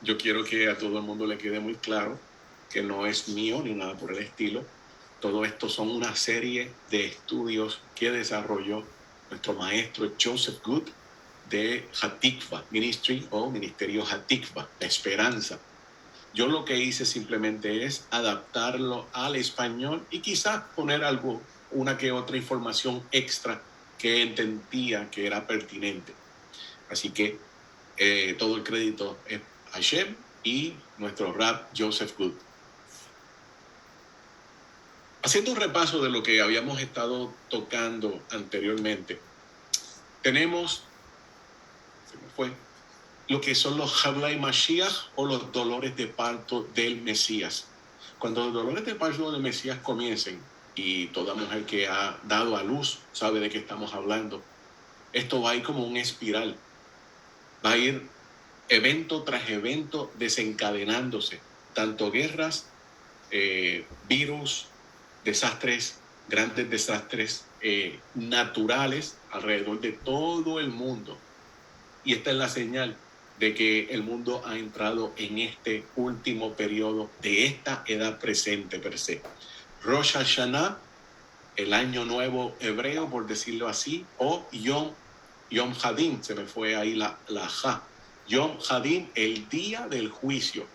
yo quiero que a todo el mundo le quede muy claro que no es mío ni nada por el estilo. Todo esto son una serie de estudios que desarrolló nuestro maestro Joseph Good de Hatikva Ministry o Ministerio Hatikva, la esperanza. Yo lo que hice simplemente es adaptarlo al español y quizás poner algo, una que otra información extra que entendía que era pertinente. Así que todo el crédito es a Hashem y nuestro rap Joseph Good. Haciendo un repaso de lo que habíamos estado tocando anteriormente, tenemos, se me fue, lo que son los Hablai Mashiach o los dolores de parto del Mesías. Cuando los dolores de parto del Mesías comiencen, y toda mujer que ha dado a luz sabe de qué estamos hablando, esto va a ir como un espiral. Va a ir evento tras evento desencadenándose, tanto guerras, virus, desastres, grandes desastres naturales alrededor de todo el mundo. Y esta es la señal de que el mundo ha entrado en este último periodo de esta edad presente per se. Rosh Hashanah, el año nuevo hebreo, por decirlo así, o Yom Hadim, se me fue ahí la ja. Yom Hadim, el día del juicio.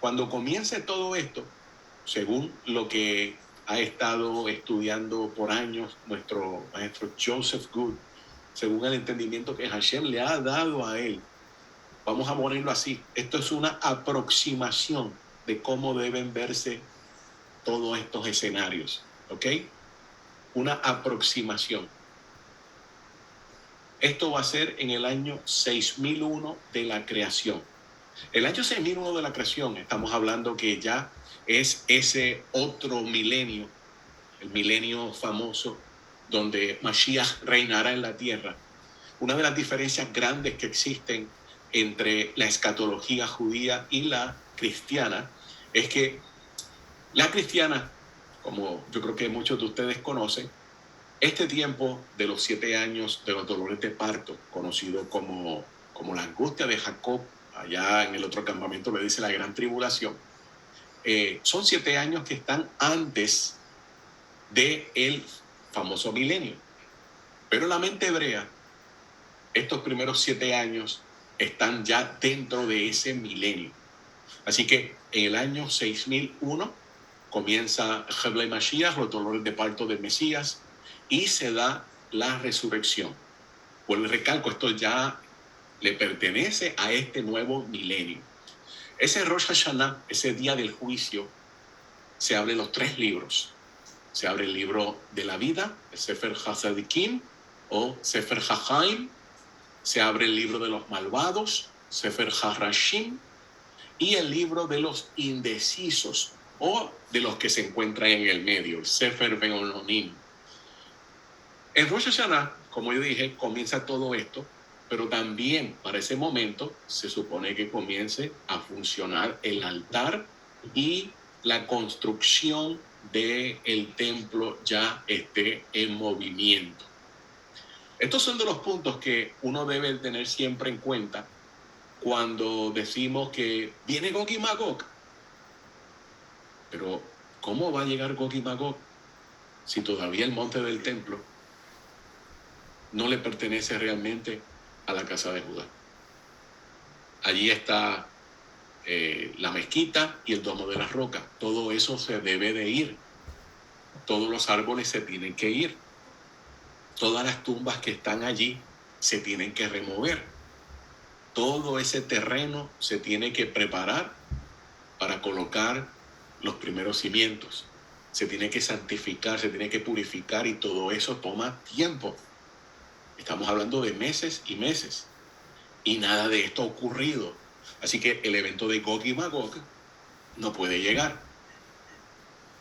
Cuando comience todo esto, según lo que ha estado estudiando por años nuestro maestro Joseph Good, según el entendimiento que Hashem le ha dado a él, vamos a ponerlo así, esto es una aproximación de cómo deben verse todos estos escenarios, ¿ok? Una aproximación. Esto va a ser en el año 6001 de la creación. El año 6001 de la creación, estamos hablando que ya es ese otro milenio, el milenio famoso, donde Mashiach reinará en la tierra. Una de las diferencias grandes que existen entre la escatología judía y la cristiana es que la cristiana, como yo creo que muchos de ustedes conocen, este tiempo de los 7 años de los dolores de parto, conocido como la angustia de Jacob, allá en el otro campamento le dice la gran tribulación, son 7 años que están antes del famoso milenio. Pero en la mente hebrea, estos primeros 7 años están ya dentro de ese milenio. Así que en el año 6001 comienza Heblei Mashiach, los dolores de parto del Mesías, y se da la resurrección. Por el recalco, esto ya le pertenece a este nuevo milenio. Ese Rosh Hashanah, ese día del juicio, se abren los 3 libros. Se abre el libro de la vida, el Sefer Hasadikim o Sefer Hachaim. Se abre el libro de los malvados, Sefer Harashim, y el libro de los indecisos o de los que se encuentran en el medio, el Sefer Beononim. En Rosh Hashanah, como yo dije, comienza todo esto, pero también para ese momento se supone que comience a funcionar el altar y la construcción del templo ya esté en movimiento. Estos son de los puntos que uno debe tener siempre en cuenta cuando decimos que viene Gog y Magog. Pero, ¿cómo va a llegar Gog y Magog si todavía el monte del templo no le pertenece realmente a la casa de Judá? Allí está la mezquita y el domo de la roca. Todo eso se debe de ir. Todos los árboles se tienen que ir. Todas las tumbas que están allí se tienen que remover. Todo ese terreno se tiene que preparar para colocar los primeros cimientos. Se tiene que santificar, se tiene que purificar y todo eso toma tiempo. Estamos hablando de meses y meses. Y nada de esto ha ocurrido. Así que el evento de Gog y Magog no puede llegar.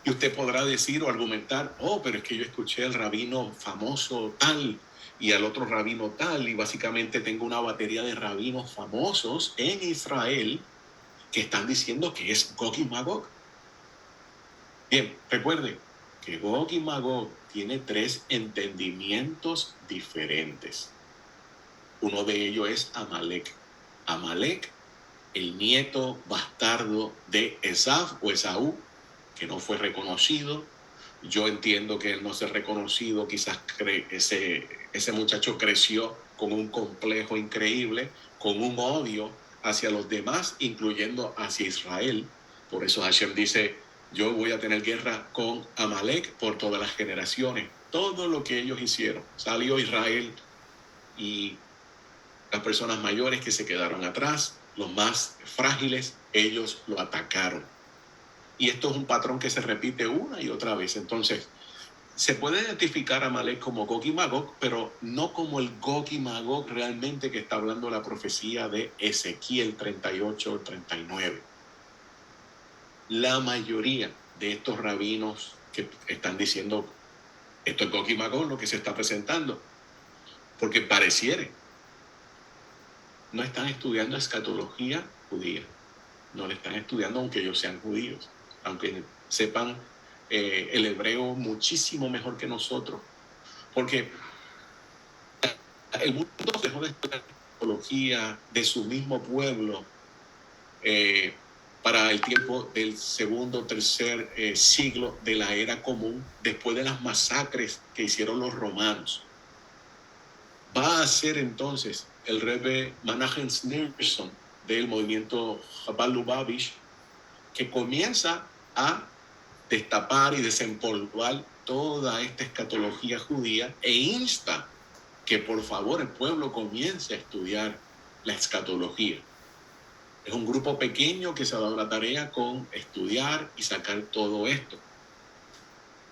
Y usted podrá decir o argumentar, oh, pero es que yo escuché al rabino famoso tal y al otro rabino tal, y básicamente tengo una batería de rabinos famosos en Israel que están diciendo que es Gog y Magog. Bien, recuerde que Gog y Magog tiene 3 entendimientos diferentes. Uno de ellos es Amalek. Amalek el nieto bastardo de Esaú, que no fue reconocido. Yo entiendo que él no ser reconocido, quizás ese muchacho creció con un complejo increíble, con un odio hacia los demás, incluyendo hacia Israel. Por eso Hashem dice, yo voy a tener guerra con Amalek por todas las generaciones. Todo lo que ellos hicieron. Salió Israel y las personas mayores que se quedaron atrás, los más frágiles, ellos lo atacaron. Y esto es un patrón que se repite una y otra vez. Entonces, se puede identificar a Amalek como Gog y Magog, pero no como el Gog y Magog realmente que está hablando la profecía de Ezequiel 38, 39. La mayoría de estos rabinos que están diciendo esto es Gog y Magog lo que se está presentando, porque pareciere, no están estudiando escatología judía, no le están estudiando aunque ellos sean judíos, aunque sepan el hebreo muchísimo mejor que nosotros, porque el mundo dejó de estudiar escatología de su mismo pueblo para el tiempo del segundo o tercer siglo de la era común, después de las masacres que hicieron los romanos. Va a ser entonces el Rebbe Menachem Schneerson del movimiento Chabad Lubavitch que comienza a destapar y desempolvar toda esta escatología judía e insta que por favor el pueblo comience a estudiar la escatología. Es un grupo pequeño que se ha dado la tarea con estudiar y sacar todo esto.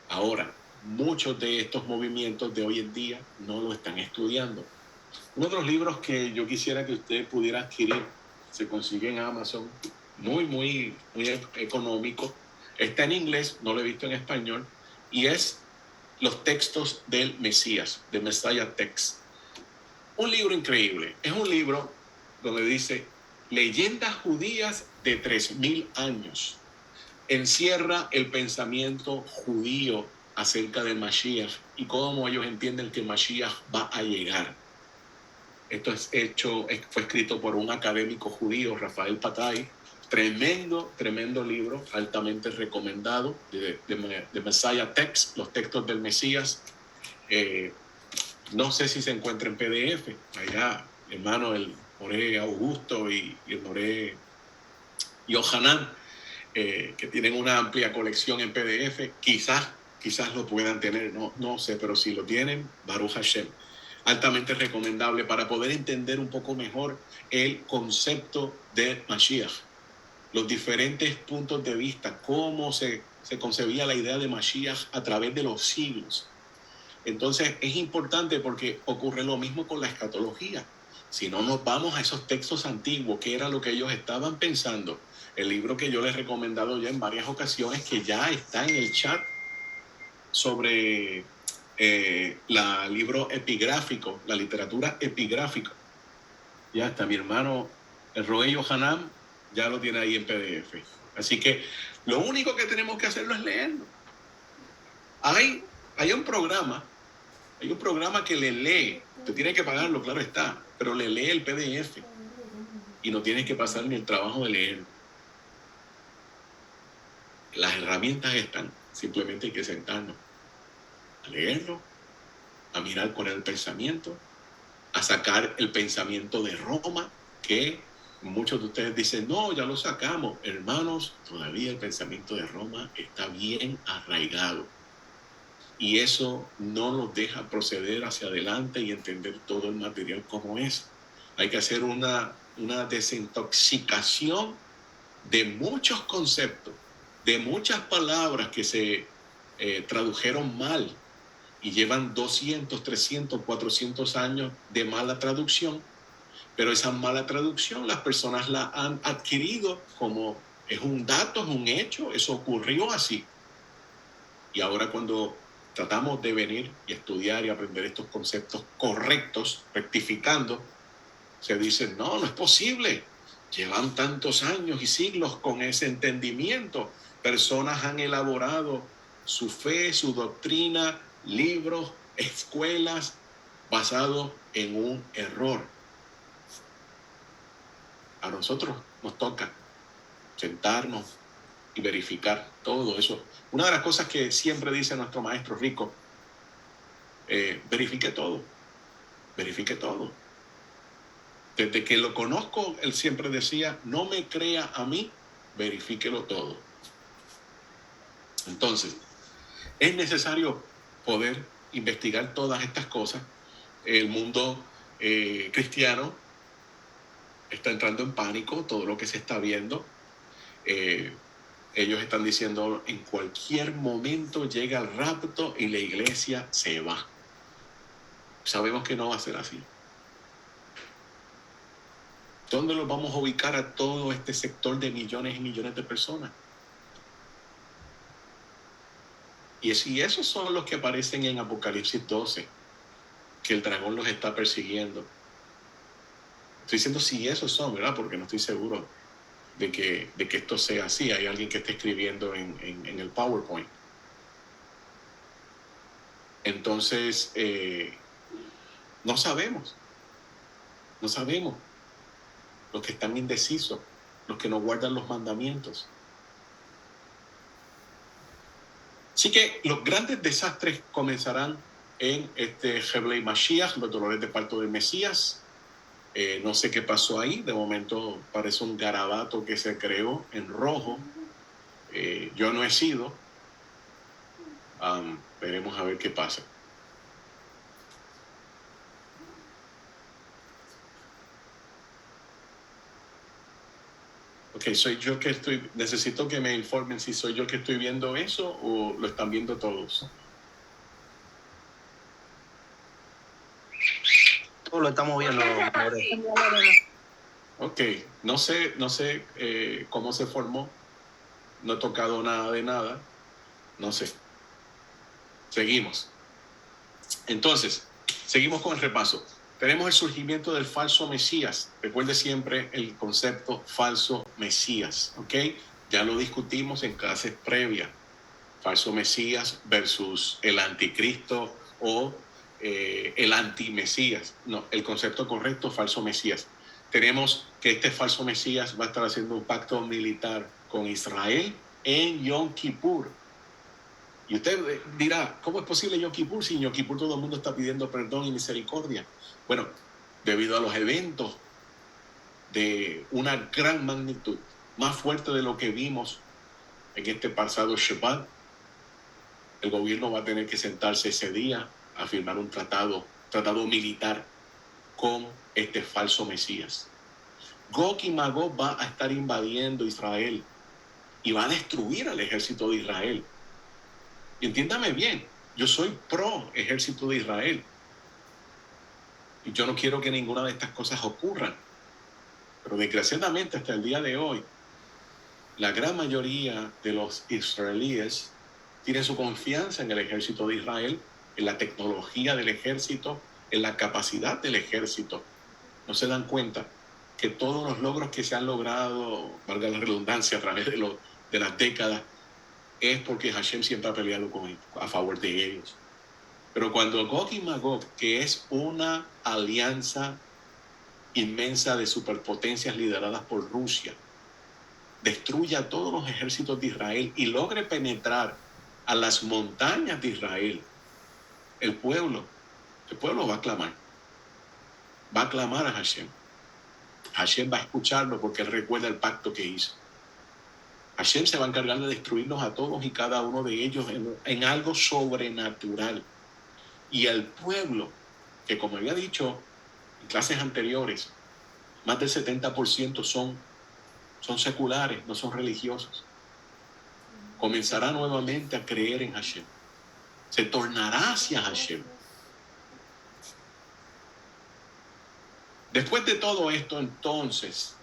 Ahora, muchos de estos movimientos de hoy en día no lo están estudiando. Uno de los libros que yo quisiera que usted pudiera adquirir, se consigue en Amazon, muy económico. Está en inglés, no lo he visto en español, y es Los textos del Mesías, de Messiah Text. Un libro increíble. Es un libro donde dice leyendas judías de 3000 años. Encierra el pensamiento judío acerca del Mashiach y cómo ellos entienden que Mashiach va a llegar. Esto fue escrito por un académico judío, Rafael Patay. Tremendo libro, altamente recomendado, de Messiah Text, los textos del Mesías. No sé si se encuentra en PDF. Allá, hermano, el Moré Augusto y el Moré Yohanan, que tienen una amplia colección en PDF, quizás lo puedan tener, no sé, pero si lo tienen, Baruch Hashem. Altamente recomendable para poder entender un poco mejor el concepto de Mashiach, los diferentes puntos de vista, cómo se concebía la idea de Mashiach a través de los siglos. Entonces es importante porque ocurre lo mismo con la escatología. Si no nos vamos a esos textos antiguos, ¿qué era lo que ellos estaban pensando? El libro que yo les he recomendado ya en varias ocasiones, que ya está en el chat, sobre libro epigráfico, la literatura epigráfica. Ya está, mi hermano el Roe Yohanan ya lo tiene ahí en PDF. Así que lo único que tenemos que hacerlo es leerlo. Hay un programa que le lee, usted tiene que pagarlo, claro está, pero le lee el PDF y no tiene que pasar ni el trabajo de leerlo. Las herramientas están, simplemente hay que sentarnos a leerlo, a mirar con el pensamiento, a sacar el pensamiento de Roma, que muchos de ustedes dicen, no, ya lo sacamos. Hermanos, todavía el pensamiento de Roma está bien arraigado. Y eso no nos deja proceder hacia adelante y entender todo el material como es. Hay que hacer una desintoxicación de muchos conceptos, de muchas palabras que se tradujeron mal y llevan 200, 300, 400 años de mala traducción, pero esa mala traducción las personas la han adquirido como es un dato, es un hecho, eso ocurrió así. Y ahora cuando tratamos de venir y estudiar y aprender estos conceptos correctos, rectificando, se dice, no es posible. Llevan tantos años y siglos con ese entendimiento. Personas han elaborado su fe, su doctrina, libros, escuelas, basados en un error. A nosotros nos toca sentarnos y verificar todo eso. Una de las cosas que siempre dice nuestro maestro Rico, verifique todo, verifique todo. Desde que lo conozco, él siempre decía, no me crea a mí, verifíquelo todo. Entonces, es necesario poder investigar todas estas cosas. El mundo cristiano está entrando en pánico, todo lo que se está viendo. Ellos están diciendo, en cualquier momento llega el rapto y la iglesia se va. Sabemos que no va a ser así. ¿Dónde los vamos a ubicar a todo este sector de millones y millones de personas? Y si esos son los que aparecen en Apocalipsis 12, que el dragón los está persiguiendo. Estoy diciendo si esos son, ¿verdad? Porque no estoy seguro de que esto sea así. Hay alguien que está escribiendo en el PowerPoint. Entonces, no sabemos. No sabemos. Los que están indecisos, los que no guardan los mandamientos. Así que los grandes desastres comenzarán en Heblei Mashiach, los dolores de parto del Mesías. No sé qué pasó ahí. De momento parece un garabato que se creó en rojo. Yo no he sido. Veremos a ver qué pasa. Ok, soy yo que estoy... Necesito que me informen si soy yo que estoy viendo eso o lo están viendo todos. Todos lo estamos viendo. Ok, no sé cómo se formó. No he tocado nada de nada. No sé. Seguimos. Entonces, seguimos con el repaso. Tenemos el surgimiento del falso Mesías. Recuerde siempre el concepto falso Mesías, ¿ok? Ya lo discutimos en clases previas. Falso Mesías versus el anticristo o el antimesías. No, el concepto correcto, falso Mesías. Tenemos que este falso Mesías va a estar haciendo un pacto militar con Israel en Yom Kippur. Y usted dirá, ¿cómo es posible Yom Kippur? Si en Yom Kippur todo el mundo está pidiendo perdón y misericordia. Bueno, debido a los eventos de una gran magnitud, más fuerte de lo que vimos en este pasado Shabbat, el gobierno va a tener que sentarse ese día a firmar un tratado militar con este falso Mesías. Gog y Magog va a estar invadiendo Israel y va a destruir al ejército de Israel. Y entiéndame bien, yo soy pro ejército de Israel. Y yo no quiero que ninguna de estas cosas ocurran. Pero desgraciadamente hasta el día de hoy, la gran mayoría de los israelíes tienen su confianza en el ejército de Israel, en la tecnología del ejército, en la capacidad del ejército. No se dan cuenta que todos los logros que se han logrado, valga la redundancia, a través de las décadas, es porque Hashem siempre ha peleado a favor de ellos. Pero cuando Gog y Magog, que es una alianza inmensa de superpotencias lideradas por Rusia, destruya a todos los ejércitos de Israel y logre penetrar a las montañas de Israel, el pueblo va a clamar. Va a clamar a Hashem. Hashem va a escucharlo porque él recuerda el pacto que hizo. Hashem se va a encargar de destruirnos a todos y cada uno de ellos en algo sobrenatural. Y el pueblo, que como había dicho en clases anteriores, más del 70% son seculares, no son religiosos, comenzará nuevamente a creer en Hashem. Se tornará hacia Hashem. Después de todo esto, entonces,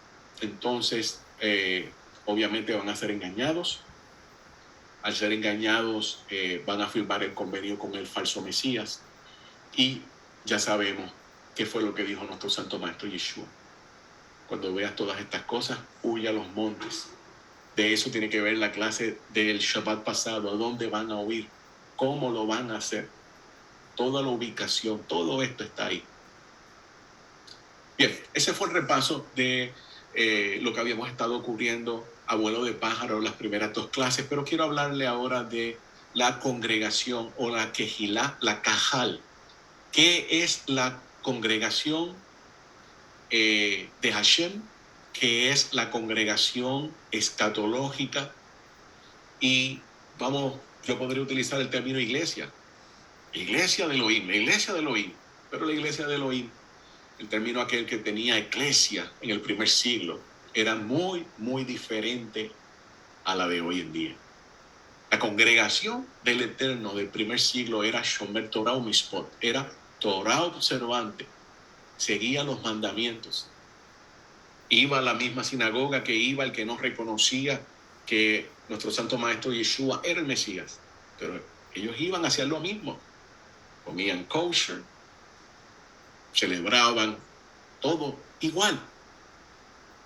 obviamente van a ser engañados. Al ser engañados, van a firmar el convenio con el falso Mesías. Y ya sabemos qué fue lo que dijo nuestro Santo Maestro Yeshua. Cuando veas todas estas cosas, huye a los montes. De eso tiene que ver la clase del Shabbat pasado. ¿A dónde van a huir? ¿Cómo lo van a hacer? Toda la ubicación, todo esto está ahí. Bien, ese fue el repaso de lo que habíamos estado cubriendo a vuelo de pájaro las primeras 2 clases, pero quiero hablarle ahora de la congregación o la quejilá, la cajal. ¿Qué es la congregación de Hashem? ¿Qué es la congregación escatológica? Y yo podría utilizar el término iglesia. Iglesia de Elohim, la iglesia de Elohim. Pero la iglesia de Elohim, el término aquel que tenía eclesia en el primer siglo, era muy, muy diferente a la de hoy en día. La congregación del Eterno del primer siglo era Shomer Torah o Mishpot, era Torah observante, seguía los mandamientos. Iba a la misma sinagoga que iba el que no reconocía que nuestro santo maestro Yeshua era el Mesías. Pero ellos iban a hacer lo mismo. Comían kosher, celebraban todo igual,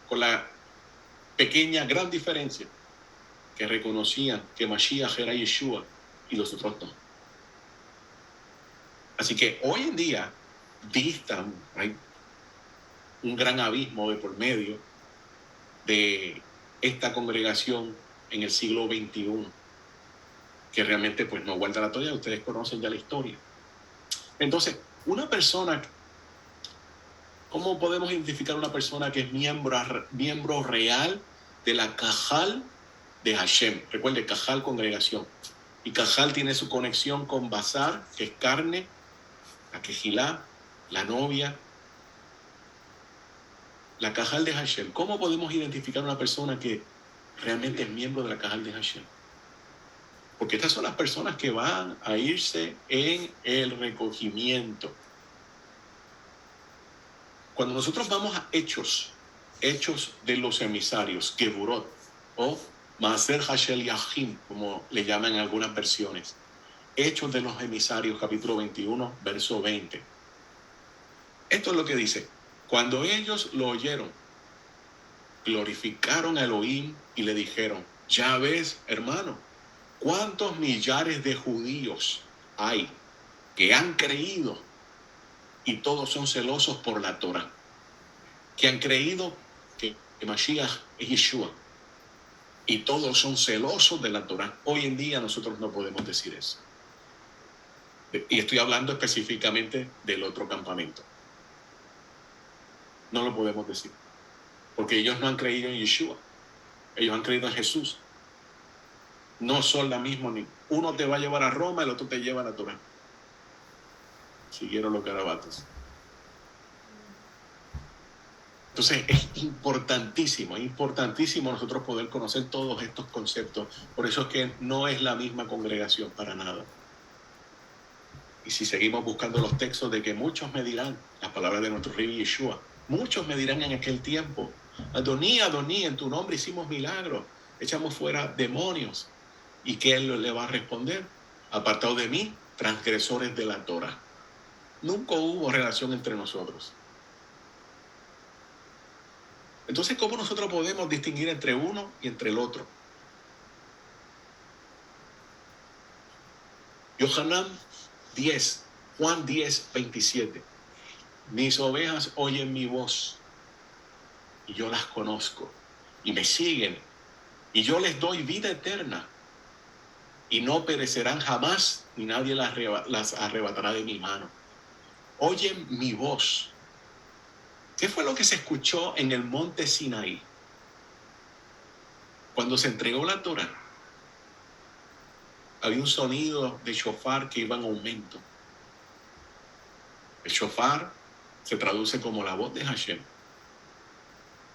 con la pequeña, gran diferencia que reconocían que Mashiach era Yeshua y los otros no. Así que hoy en día hay un gran abismo de por medio de esta congregación en el siglo XXI, que realmente pues no guarda la Torah. Ustedes conocen ya la historia. Entonces, una persona, ¿cómo podemos identificar una persona que es miembro real de la Cajal de Hashem? Recuerde, Cajal, congregación. Y Cajal tiene su conexión con Bazar, que es carne, la Quejilá, la novia, la Cajal de Hashem. ¿Cómo podemos identificar una persona que realmente es miembro de la Cajal de Hashem? Porque estas son las personas que van a irse en el recogimiento. Cuando nosotros vamos a Hechos de los emisarios, Geburot, o Maaser Hashel Yahim, como le llaman en algunas versiones. Hechos de los emisarios, capítulo 21, verso 20. Esto es lo que dice: cuando ellos lo oyeron, glorificaron a Elohim y le dijeron: ya ves, hermano, cuántos millares de judíos hay que han creído y todos son celosos por la Torah, que han creído que Mashiach es Yeshua y todos son celosos de la Torah. Hoy en día nosotros no podemos decir eso. Y estoy hablando específicamente del otro campamento. No lo podemos decir, porque ellos no han creído en Yeshua, ellos han creído en Jesús. No son la misma, uno te va a llevar a Roma, el otro te lleva a la Torah. Siguieron los garabatos. Entonces es importantísimo nosotros poder conocer todos estos conceptos. Por eso es que no es la misma congregación para nada. Y si seguimos buscando los textos de que muchos me dirán, las palabras de nuestro rey Yeshua, muchos me dirán en aquel tiempo: Adoní, Adoní, en tu nombre hicimos milagros, echamos fuera demonios. ¿Y qué él le va a responder? Apartado de mí, transgresores de la Torah. Nunca hubo relación entre nosotros. Entonces, ¿cómo nosotros podemos distinguir entre uno y entre el otro? Yohanan 10, Juan 10, 27. Mis ovejas oyen mi voz y yo las conozco y me siguen y yo les doy vida eterna y no perecerán jamás, ni nadie las arrebatará de mi mano. Oyen mi voz. ¿Qué fue lo que se escuchó en el monte Sinaí cuando se entregó la Torah? Había un sonido de shofar que iba en aumento. El shofar se traduce como la voz de Hashem,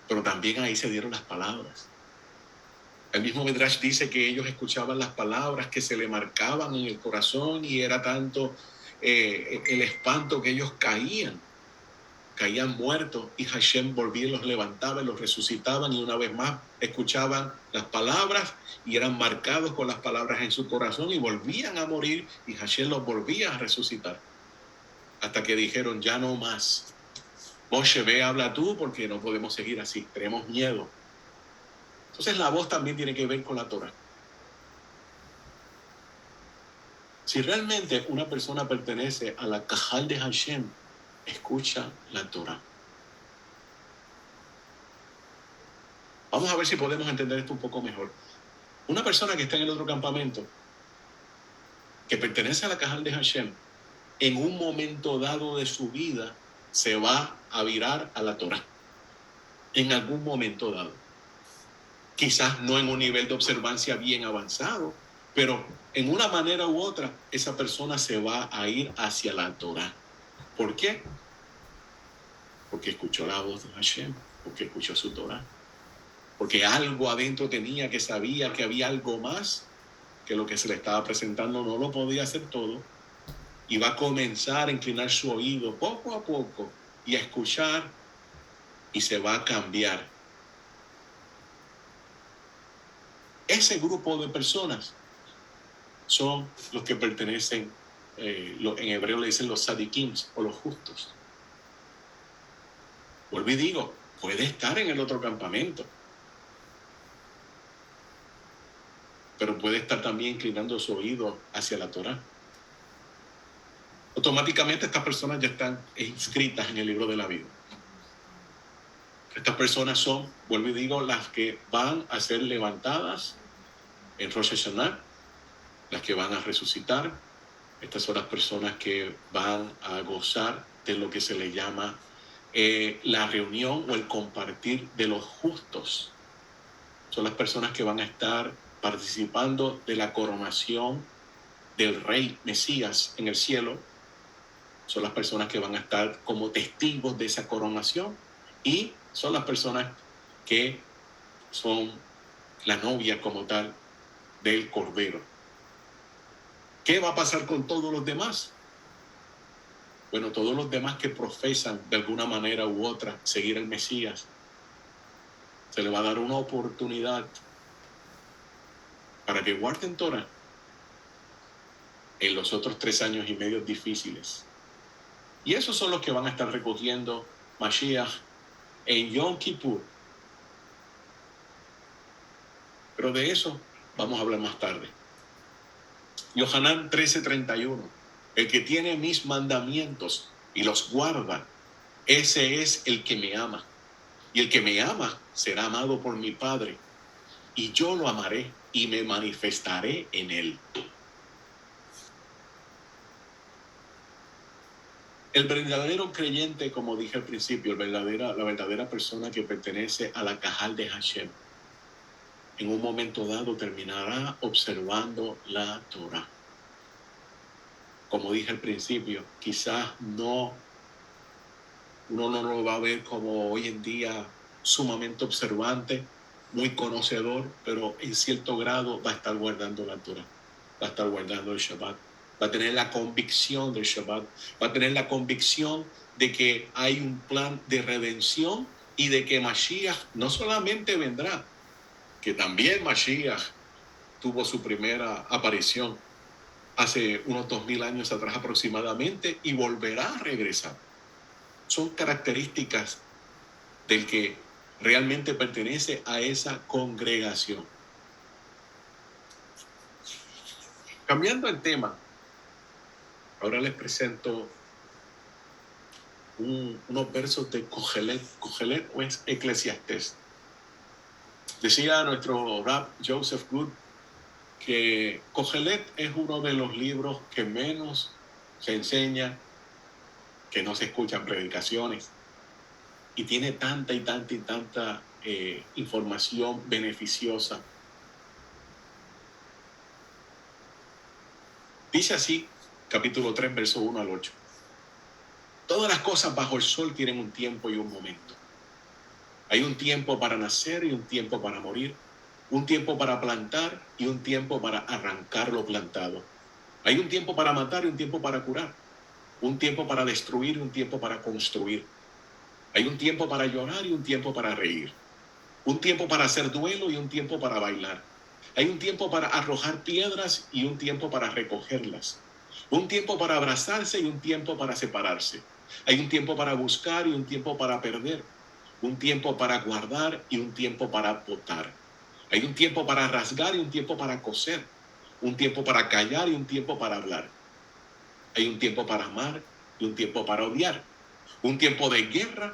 pero también ahí se dieron las palabras. El mismo Midrash dice que ellos escuchaban las palabras que se le marcaban en el corazón y era tanto el espanto que ellos caían muertos, y Hashem volvía y los levantaba y los resucitaban, y una vez más escuchaban las palabras y eran marcados con las palabras en su corazón y volvían a morir, y Hashem los volvía a resucitar, hasta que dijeron: ya no más. Moshe, ve, habla tú, porque no podemos seguir así, tenemos miedo. Entonces la voz también tiene que ver con la Torah. Si realmente una persona pertenece a la Cajal de Hashem, escucha la Torah. Vamos a ver si podemos entender esto un poco mejor. Una persona que está en el otro campamento, que pertenece a la Cajal de Hashem, en un momento dado de su vida se va a virar a la Torah. En algún momento dado. Quizás no en un nivel de observancia bien avanzado, pero en una manera u otra, esa persona se va a ir hacia la Torah. ¿Por qué? Porque escuchó la voz de Hashem, porque escuchó su Torah, porque algo adentro tenía, que sabía que había algo más, que lo que se le estaba presentando no lo podía hacer todo, y va a comenzar a inclinar su oído poco a poco y a escuchar, y se va a cambiar. Ese grupo de personas son los que pertenecen, en hebreo le dicen los tzadikim o los justos. Vuelvo y digo, puede estar en el otro campamento, pero puede estar también inclinando su oído hacia la Torah. Automáticamente estas personas ya están inscritas en el libro de la vida. Estas personas son, vuelvo y digo, las que van a ser levantadas en Rosh Hashanah, las que van a resucitar. Estas son las personas que van a gozar de lo que se le llama la reunión o el compartir de los justos. Son las personas que van a estar participando de la coronación del Rey Mesías en el cielo. Son las personas que van a estar como testigos de esa coronación, y son las personas que son la novia como tal del Cordero. ¿Qué va a pasar con todos los demás? Bueno, todos los demás que profesan de alguna manera u otra seguir al Mesías, se le va a dar una oportunidad para que guarden Torah en los otros 3 años y medio difíciles. Y esos son los que van a estar recogiendo Mashiach en Yom Kippur. Pero de eso vamos a hablar más tarde. Yohanan 13:31. El que tiene mis mandamientos y los guarda, ese es el que me ama. Y el que me ama será amado por mi Padre, y yo lo amaré y me manifestaré en él. El verdadero creyente, como dije al principio, la verdadera persona que pertenece a la Cajal de Hashem, en un momento dado terminará observando la Torah. Como dije al principio, quizás uno no lo va a ver como hoy en día sumamente observante, muy conocedor, pero en cierto grado va a estar guardando la Torah, va a estar guardando el Shabbat, va a tener la convicción del Shabbat, va a tener la convicción de que hay un plan de redención y de que Mashiach no solamente vendrá, que también Mashiach tuvo su primera aparición hace unos 2000 años atrás aproximadamente y volverá a regresar. Son características del que realmente pertenece a esa congregación. Cambiando el tema, ahora les presento unos versos de Kohelet o Eclesiastés. Decía nuestro Rab Joseph Good que Kohelet es uno de los libros que menos se enseña, que no se escuchan predicaciones, y tiene tanta información beneficiosa. Dice así, capítulo 3, verso 1 al 8. Todas las cosas bajo el sol tienen un tiempo y un momento. Hay un tiempo para nacer y un tiempo para morir, un tiempo para plantar y un tiempo para arrancar lo plantado. Hay un tiempo para matar y un tiempo para curar, un tiempo para destruir y un tiempo para construir. Hay un tiempo para llorar y un tiempo para reír, un tiempo para hacer duelo y un tiempo para bailar. Hay un tiempo para arrojar piedras y un tiempo para recogerlas, un tiempo para abrazarse y un tiempo para separarse. Hay un tiempo para buscar y un tiempo para perder, un tiempo para guardar y un tiempo para botar. Hay un tiempo para rasgar y un tiempo para coser, un tiempo para callar y un tiempo para hablar. Hay un tiempo para amar y un tiempo para odiar, un tiempo de guerra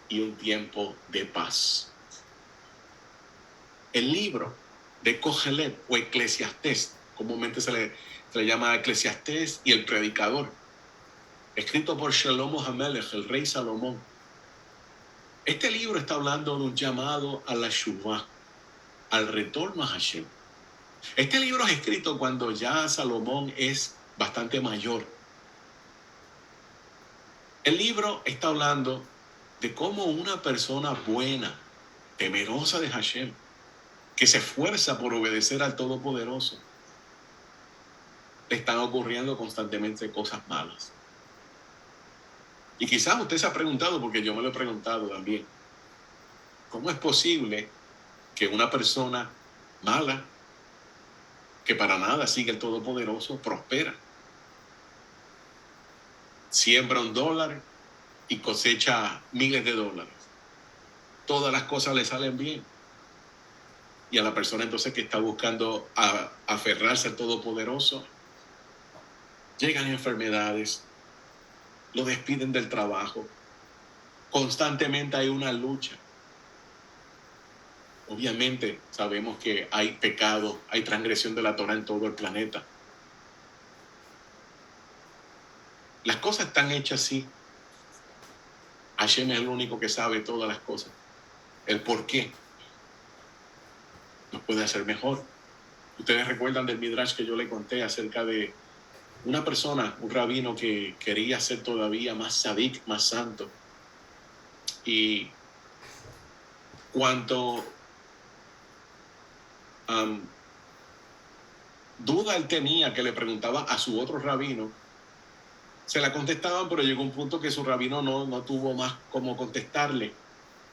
y un tiempo de paz. El libro de Kohelet o Eclesiastés, comúnmente se le llama Eclesiastés y el predicador, escrito por Shlomo HaMelech, el rey Salomón. Este libro está hablando de un llamado a la Shuvah, al retorno a Hashem. Este libro es escrito cuando ya Salomón es bastante mayor. El libro está hablando de cómo una persona buena, temerosa de Hashem, que se esfuerza por obedecer al Todopoderoso, le están ocurriendo constantemente cosas malas. Y quizás usted se ha preguntado, porque yo me lo he preguntado también, ¿cómo es posible que una persona mala, que para nada sigue el Todopoderoso, prospera? Siembra $1 y cosecha miles de dólares. Todas las cosas le salen bien. Y a la persona entonces que está buscando aferrarse al Todopoderoso, llegan enfermedades, lo despiden del trabajo, constantemente hay una lucha. Obviamente sabemos que hay pecado, hay transgresión de la Torah en todo el planeta. Las cosas están hechas así. Hashem es el único que sabe todas las cosas. El por qué nos puede hacer mejor. Ustedes recuerdan del Midrash que yo le conté acerca de una persona, un rabino que quería ser todavía más sadik, más santo. Y cuanto duda él tenía, que le preguntaba a su otro rabino, se la contestaban, pero llegó un punto que su rabino no tuvo más cómo contestarle.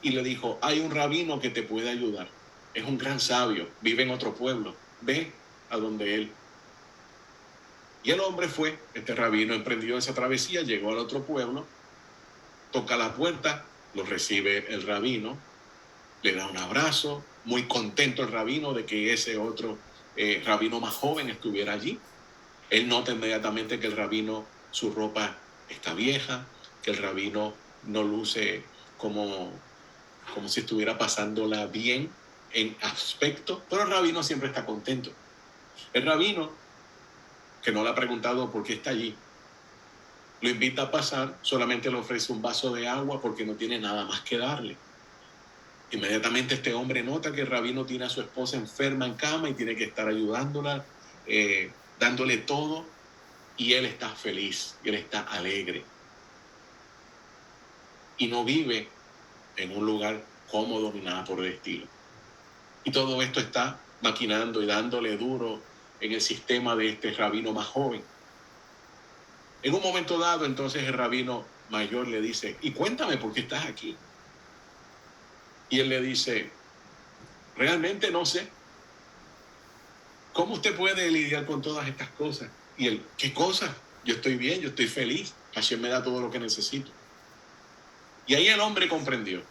Y le dijo, hay un rabino que te puede ayudar. Es un gran sabio, vive en otro pueblo. Ve a donde él. Y el hombre fue, este rabino emprendió esa travesía, llegó al otro pueblo, toca la puerta, lo recibe el rabino, le da un abrazo, muy contento el rabino de que ese otro rabino más joven estuviera allí. Él nota inmediatamente que el rabino, su ropa está vieja, que el rabino no luce como si estuviera pasándola bien en aspecto, pero el rabino siempre está contento. El rabino, que no le ha preguntado por qué está allí, lo invita a pasar, solamente le ofrece un vaso de agua porque no tiene nada más que darle. Inmediatamente este hombre nota que el rabino tiene a su esposa enferma en cama y tiene que estar ayudándola, dándole todo, y él está feliz, y él está alegre. Y no vive en un lugar cómodo ni nada por el estilo. Y todo esto está maquinando y dándole duro en el sistema de este rabino más joven. En un momento dado, entonces el rabino mayor le dice, y cuéntame por qué estás aquí. Y él le dice, realmente no sé. ¿Cómo usted puede lidiar con todas estas cosas? Y él, ¿qué cosas? Yo estoy bien, yo estoy feliz. Hashem me da todo lo que necesito. Y ahí el hombre comprendió.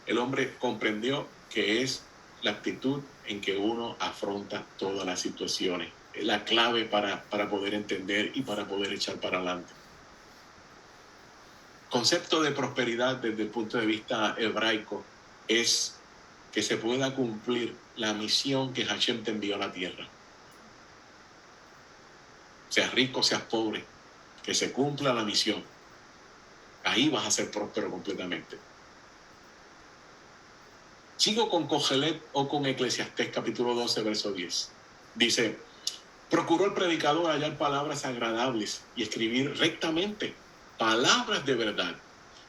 El hombre comprendió que es la actitud en que uno afronta todas las situaciones. Es la clave para poder entender y para poder echar para adelante. Concepto de prosperidad desde el punto de vista hebraico es que se pueda cumplir la misión que Hashem te envió a la tierra. Seas rico, seas pobre, que se cumpla la misión. Ahí vas a ser próspero completamente. Sigo con Kohelet o con Eclesiastés capítulo 12, verso 10. Dice, procuró el predicador hallar palabras agradables y escribir rectamente palabras de verdad.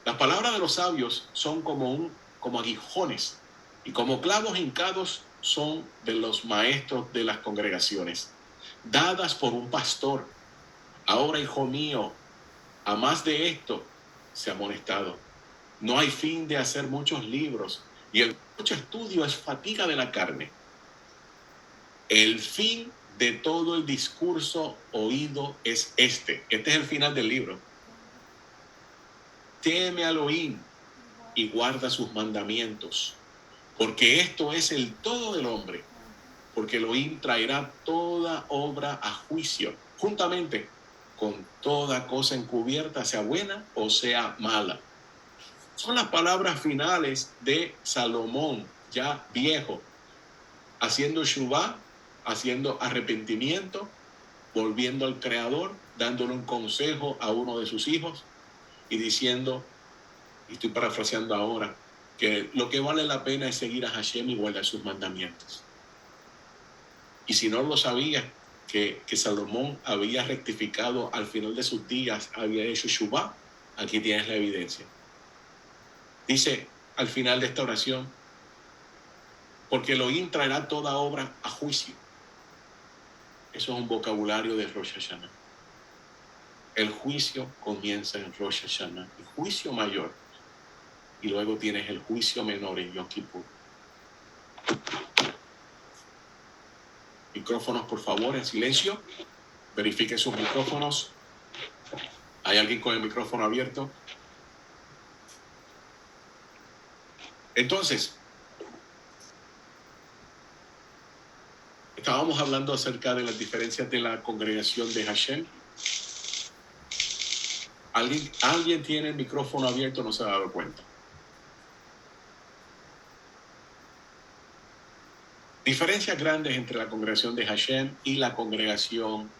Las palabras de los sabios son como aguijones, y como clavos hincados son de los maestros de las congregaciones, dadas por un pastor. Ahora, hijo mío, a más de esto se ha amonestado. No hay fin de hacer muchos libros, y el mucho estudio es fatiga de la carne. El fin de todo el discurso oído es este. Este es el final del libro. Teme a Elohim y guarda sus mandamientos, porque esto es el todo del hombre, porque Elohim traerá toda obra a juicio, juntamente con toda cosa encubierta, sea buena o sea mala. Son las palabras finales de Salomón, ya viejo, haciendo shuvá, haciendo arrepentimiento, volviendo al Creador, dándole un consejo a uno de sus hijos y diciendo, y estoy parafraseando ahora, que lo que vale la pena es seguir a Hashem y guardar sus mandamientos. Y si no lo sabías, que Salomón había rectificado al final de sus días, había hecho shuvá, aquí tienes la evidencia. Dice al final de esta oración, porque Elohim traerá toda obra a juicio. Eso es un vocabulario de Rosh Hashanah. El juicio comienza en Rosh Hashanah, el juicio mayor, y luego tienes el juicio menor en Yom Kippur. Micrófonos, por favor, en silencio. Verifiquen sus micrófonos. ¿Hay alguien con el micrófono abierto? Entonces, estábamos hablando acerca de las diferencias de la congregación de Hashem. ¿Alguien tiene el micrófono abierto? No se ha dado cuenta. Diferencias grandes entre la congregación de Hashem y la congregación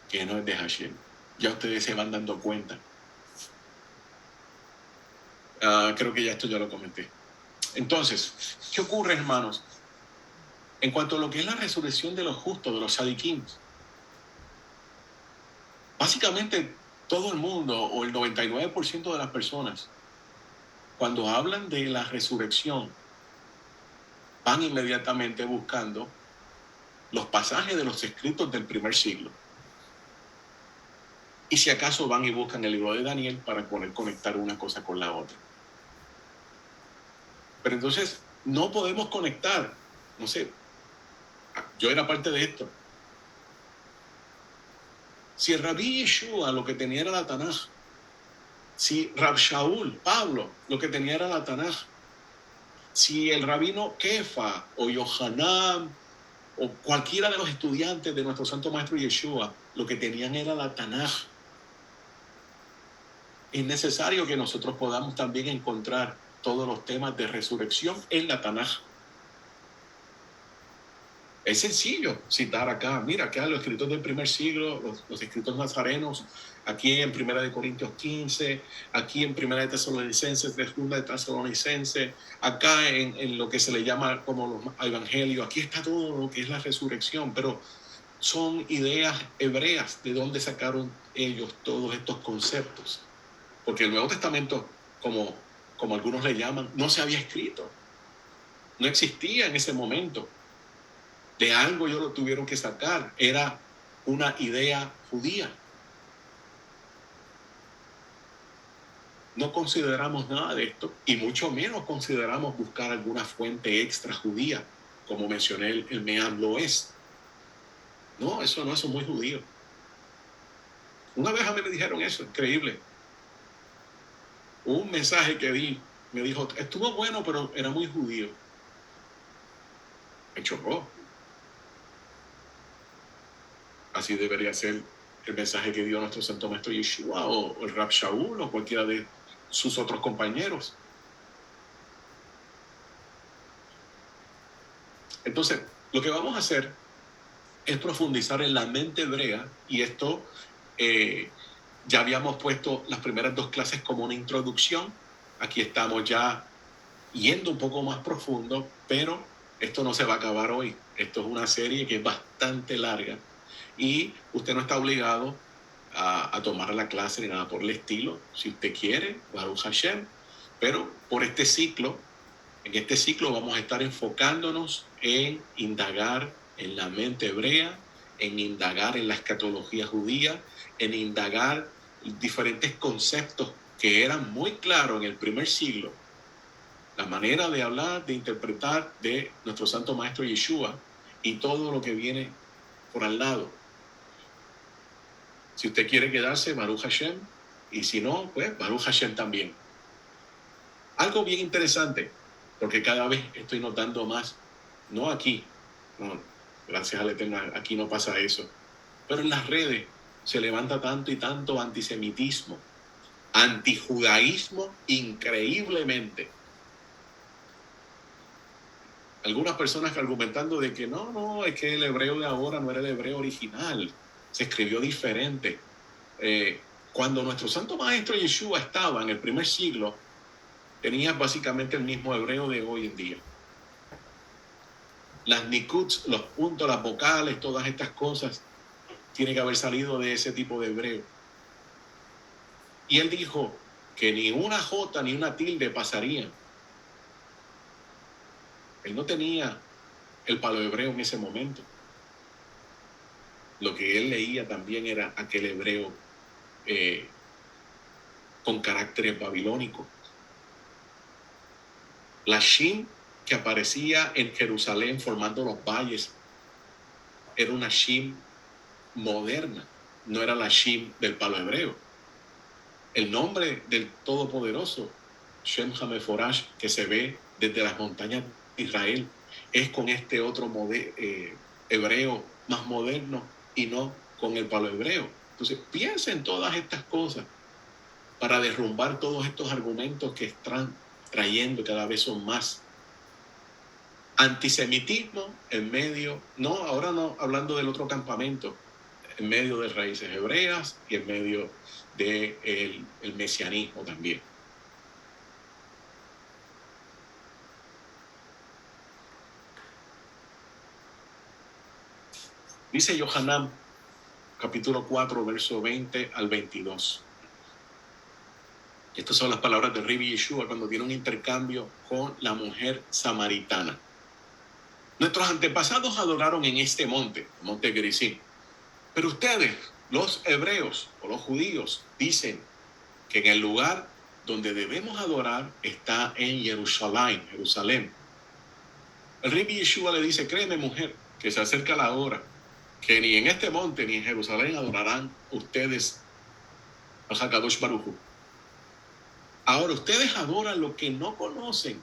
que no es de Hashem. Ya ustedes se van dando cuenta. Creo que ya esto ya lo comenté. Entonces, ¿qué ocurre, hermanos? En cuanto a lo que es la resurrección de los justos, de los tzadikim, básicamente todo el mundo, o el 99% de las personas, cuando hablan de la resurrección, van inmediatamente buscando los pasajes de los escritos del primer siglo. Y si acaso van y buscan el libro de Daniel para poder conectar una cosa con la otra. Pero entonces no podemos conectar. No sé, yo era parte de esto. Si el Rabí Yeshua lo que tenía era la Tanaj, si Rab Shaul, Pablo, lo que tenía era la Tanaj, si el rabino Kefa o Yohanan o cualquiera de los estudiantes de nuestro Santo Maestro Yeshua, lo que tenían era la Tanaj, es necesario que nosotros podamos también encontrar todos los temas de resurrección en la Tanaj. Es sencillo citar acá, mira, acá los escritos del primer siglo, los escritos nazarenos, aquí en Primera de Corintios 15, aquí en Primera de Tesalonicenses, Segunda de Tesalonicenses, acá en lo que se le llama como los evangelios, aquí está todo lo que es la resurrección, pero son ideas hebreas de dónde sacaron ellos todos estos conceptos. Porque el Nuevo Testamento, como algunos le llaman, no se había escrito, no existía en ese momento. De algo ellos lo tuvieron que sacar, era una idea judía. No consideramos nada de esto y mucho menos consideramos buscar alguna fuente extra judía, como mencioné, el Meam lo es. No, eso no, eso es muy judío. Una vez a mí me dijeron eso, increíble. Un mensaje que di, me dijo, estuvo bueno, pero era muy judío. Me chocó. Así debería ser el mensaje que dio nuestro Santo Maestro Yeshua o el Rab Shaul o cualquiera de sus otros compañeros. Entonces, lo que vamos a hacer es profundizar en la mente hebrea, y esto ya habíamos puesto las primeras 2 clases como una introducción. Aquí estamos ya yendo un poco más profundo, pero esto no se va a acabar hoy. Esto es una serie que es bastante larga y usted no está obligado a tomar la clase ni nada por el estilo. Si usted quiere, Baruch Hashem, pero por este ciclo, en este ciclo vamos a estar enfocándonos en indagar en la mente hebrea, en indagar en la escatología judía, en indagar diferentes conceptos que eran muy claros en el primer siglo, la manera de hablar, de interpretar de nuestro Santo Maestro Yeshua y todo lo que viene por al lado. Si usted quiere quedarse, Baruch Hashem, y si no, pues Baruch Hashem también. Algo bien interesante, porque cada vez estoy notando más, no aquí, no, gracias al Eterno, aquí no pasa eso, pero en las redes se levanta tanto y tanto antisemitismo, antijudaísmo increíblemente. Algunas personas argumentando de que no, es que el hebreo de ahora no era el hebreo original, se escribió diferente. Cuando nuestro santo maestro Yeshua estaba en el primer siglo, tenía básicamente el mismo hebreo de hoy en día. Las nikuts, los puntos, las vocales, todas estas cosas, tiene que haber salido de ese tipo de hebreo. Y él dijo que ni una jota ni una tilde pasarían. Él no tenía el palohebreo en ese momento. Lo que él leía también era aquel hebreo con caracteres babilónicos. La shin que aparecía en Jerusalén formando los valles era una shin moderna, no era la shin del palo hebreo. El nombre del Todopoderoso, Shem Hameforash, que se ve desde las montañas de Israel, es con este otro hebreo más moderno y no con el palo hebreo. Entonces, piensa en todas estas cosas para derrumbar todos estos argumentos que están trayendo, cada vez son más. Antisemitismo en medio, no, ahora no, hablando del otro campamento, en medio de raíces hebreas y en medio del el mesianismo también. Dice Yohanan, capítulo 4, verso 20 al 22. Estas son las palabras de Rabbi Yeshua cuando tiene un intercambio con la mujer samaritana. Nuestros antepasados adoraron en este monte, monte Gerizim. Pero ustedes, los hebreos o los judíos, dicen que en el lugar donde debemos adorar está en Jerusalén. El Rabbi Yeshua le dice, créeme mujer, que se acerca la hora, que ni en este monte ni en Jerusalén adorarán ustedes a Hakadosh Baruj Hu. Ahora ustedes adoran lo que no conocen.